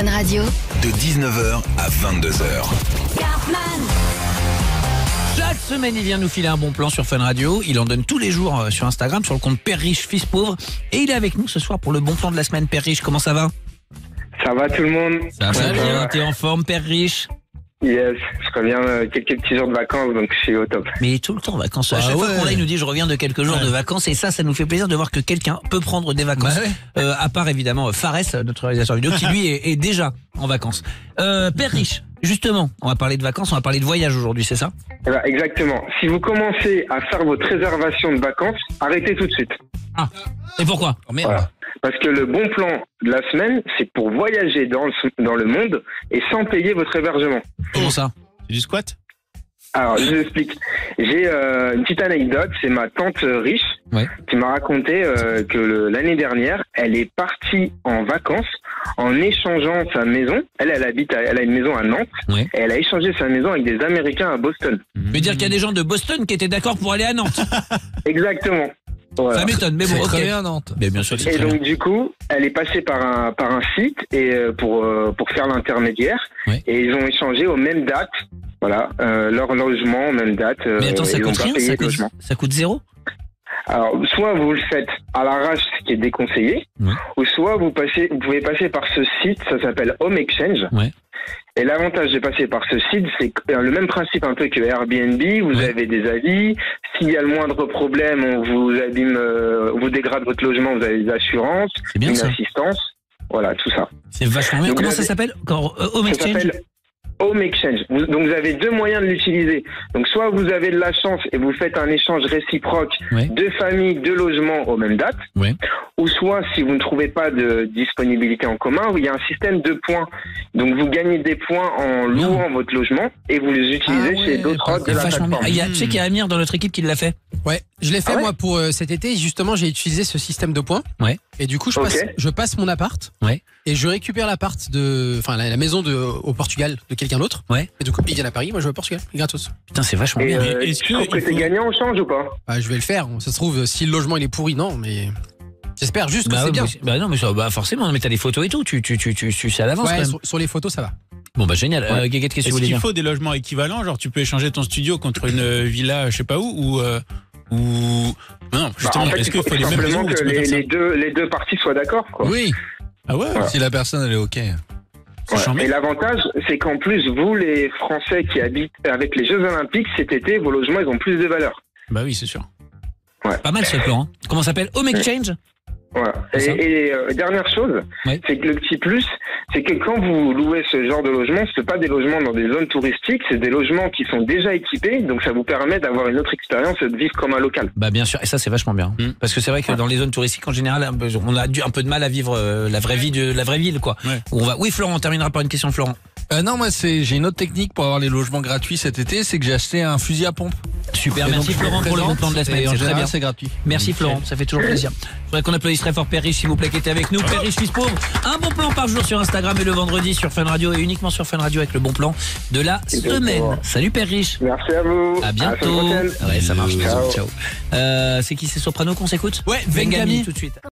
Fun Radio. De 19h à 22h. Chaque semaine, il vient nous filer un bon plan sur Fun Radio. Il en donne tous les jours sur Instagram, sur le compte Père Riche, Fils Pauvre. Et il est avec nous ce soir pour le bon plan de la semaine. Père Riche, comment ça va? Ça va tout le monde? Ça va bien, t'es en forme, Père Riche? Yes, je reviens quelques petits jours de vacances, donc je suis au top. Mais tout le temps en vacances. À chaque fois qu'on l'a, il nous dit je reviens de quelques jours de vacances. Et ça nous fait plaisir de voir que quelqu'un peut prendre des vacances. À part évidemment Fares, notre réalisateur vidéo, qui lui est déjà en vacances. Père Riche, justement, on va parler de vacances, on va parler de voyage aujourd'hui, c'est ça? Eh ben, exactement. Si vous commencez à faire votre réservation de vacances, arrêtez tout de suite. Ah, et pourquoi? Oh merde. Voilà. Parce que le bon plan de la semaine, c'est pour voyager dans le monde et sans payer votre hébergement. Comment ça? C'est du squat? Alors, je vous explique. J'ai une petite anecdote. C'est ma tante riche qui m'a raconté que l'année dernière, elle est partie en vacances en échangeant sa maison. Elle a une maison à Nantes. Et elle a échangé sa maison avec des Américains à Boston. Ça veut dire qu'il y a des gens de Boston qui étaient d'accord pour aller à Nantes? Exactement. Voilà. Ça m'étonne, mais bon, ok. Très bien, Nantes. Mais bien sûr, c'est Et très donc bien. du coup, elle est passée par un site et pour faire l'intermédiaire. Et ils ont échangé aux mêmes dates. Voilà, leur logement aux mêmes dates. Mais attends, ça ils ont coûte pas rien? payé de logement. Ça coûte zéro? Alors, soit vous le faites à l'arrache, ce qui est déconseillé, ou soit vous pouvez passer par ce site, ça s'appelle Home Exchange. Et l'avantage de passer par ce site, c'est le même principe un peu que Airbnb. Vous avez des avis. S'il y a le moindre problème, on vous abîme, vous dégrade votre logement, vous avez des assurances, bien, une ça. assistance. Voilà, tout ça. C'est vachement bien. Donc, Comment ça s'appelle? Home Ça Exchange? s'appelle Home Exchange. Donc vous avez deux moyens de l'utiliser. Donc soit vous avez de la chance et vous faites un échange réciproque de familles, de logements aux mêmes dates. Ou soit si vous ne trouvez pas de disponibilité en commun, il y a un système de points. Donc vous gagnez des points en louant votre logement et vous les utilisez chez d'autres hôtes de la plateforme. Tu sais qu'il y a Amir dans notre équipe qui l'a fait. Ouais, je l'ai fait moi pour cet été. Justement, j'ai utilisé ce système de points. Et du coup, je passe mon appart. Et je récupère l'appart la maison au Portugal de quelqu'un d'autre. Et du coup, il vient à Paris, moi je vais au Portugal, gratos. Putain, c'est vachement bien. Tu trouves que t'es gagnant au change ou pas? Je vais le faire. Ça se trouve, si le logement il est pourri, non, mais j'espère juste que c'est bien. Non, mais forcément, mais t'as des photos et tout. Tu sais à l'avance quand même. Sur les photos, ça va. Bon bah génial. Guéguette, qu'est-ce que tu voulais dire? Est-ce qu'il faut des logements équivalents? Genre tu peux échanger ton studio contre une villa, je sais pas où, ou non, justement, en fait, est-ce qu'il faut les mêmes simplement maisons? que les deux parties soient d'accord, quoi. Oui. Ah ouais. Si la personne elle est ok. Et l'avantage, c'est qu'en plus, vous, les Français qui habitent avec les Jeux Olympiques cet été, vos logements, ils ont plus de valeur. Bah oui, c'est sûr. Pas mal ce plan. Comment ça s'appelle? Home Exchange? Voilà. Et dernière chose, c'est que le petit plus, c'est que quand vous louez ce genre de logement, c'est pas des logements dans des zones touristiques, c'est des logements qui sont déjà équipés, donc ça vous permet d'avoir une autre expérience et de vivre comme un local. Bah bien sûr, et ça c'est vachement bien. Parce que c'est vrai que dans les zones touristiques en général, on a un peu de mal à vivre la vraie vie de la vraie ville, quoi. Où on va. Oui, Florent, on terminera par une question de Florent. Non, moi j'ai une autre technique pour avoir les logements gratuits cet été, c'est que j'ai acheté un fusil à pompe. Super, merci Florent pour le bon plan de la semaine. En C'est très général, bien. c'est gratuit. Merci Florent, ça fait toujours plaisir. Il faudrait qu'on applaudisse très fort Père Riche, s'il vous plaît, qui était avec nous. Père Riche, Fils Pauvre. Un bon plan par jour sur Instagram et le vendredi sur Fun Radio et uniquement sur Fun Radio avec le bon plan de la semaine. Salut Père Riche. Merci à vous. À bientôt. À la semaine prochaine. Ouais, ça marche. Ciao. Ciao. C'est qui? C'est Soprano qu'on s'écoute? Ouais, Vengami tout de suite.